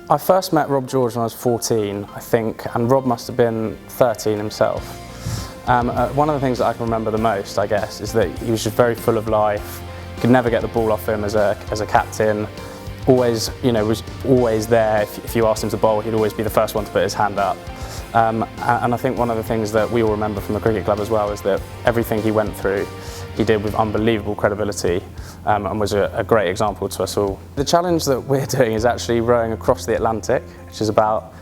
I first met Rob George when I was 14, I think, and Rob must have been 13 himself. One of the things that I can remember the most, I guess, is that he was just very full of life. Could never get the ball off him as a captain. Always, was always there. If you asked him to bowl, he'd always be the first one to put his hand up. And I think one of the things that we all remember from the cricket club as well is that everything he went through, he did with unbelievable credibility, and was a great example to us all. The challenge that we're doing is actually rowing across the Atlantic, which is about,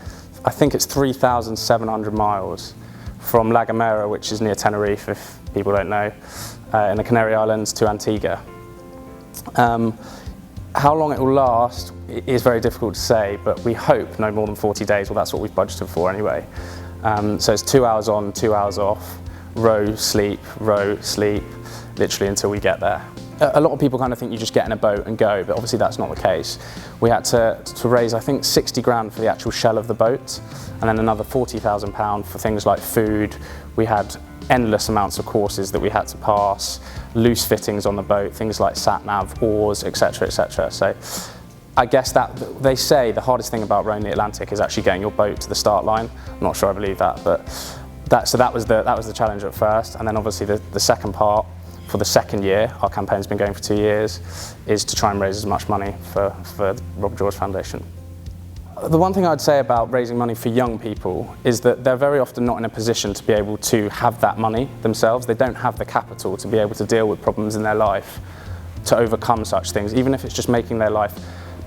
I think it's 3,700 miles from La Gomera, which is near Tenerife, if people don't know, in the Canary Islands, to Antigua. How long it will last is very difficult to say, but we hope no more than 40 days. Well, that's what we've budgeted for anyway. So it's 2 hours on, 2 hours off, row, sleep, literally until we get there. A lot of people kind of think you just get in a boat and go, but obviously that's not the case. We had to raise, I think, 60 grand for the actual shell of the boat, and then another £40,000 for things like food. We had endless amounts of courses that we had to pass, loose fittings on the boat, things like sat-nav, oars, etc, etc. So I guess that they say the hardest thing about rowing the Atlantic is actually getting your boat to the start line. I'm not sure I believe that, but that was the challenge at first, and then obviously the second part, for the second year, our campaign's been going for 2 years, is to try and raise as much money for the Rob George Foundation. The one thing I'd say about raising money for young people is that they're very often not in a position to be able to have that money themselves. They don't have the capital to be able to deal with problems in their life, to overcome such things, even if it's just making their life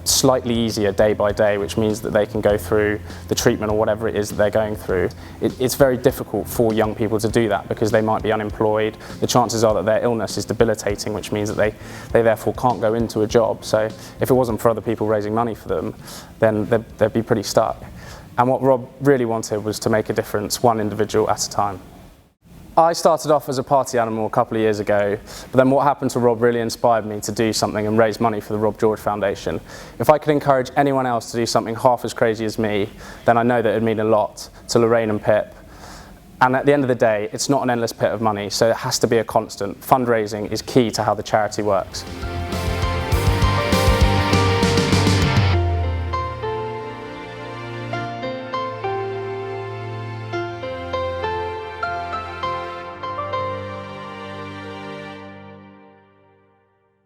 slightly easier day by day, which means that they can go through the treatment or whatever it is that they're going through. It's very difficult for young people to do that because they might be unemployed. The chances are that their illness is debilitating, which means that they therefore can't go into a job. So if it wasn't for other people raising money for them, then they'd be pretty stuck. And what Rob really wanted was to make a difference, one individual at a time. I started off as a party animal a couple of years ago, but then what happened to Rob really inspired me to do something and raise money for the Rob George Foundation. If I could encourage anyone else to do something half as crazy as me, then I know that it'd mean a lot to Lorraine and Pip. And at the end of the day, it's not an endless pit of money, so it has to be a constant. Fundraising is key to how the charity works.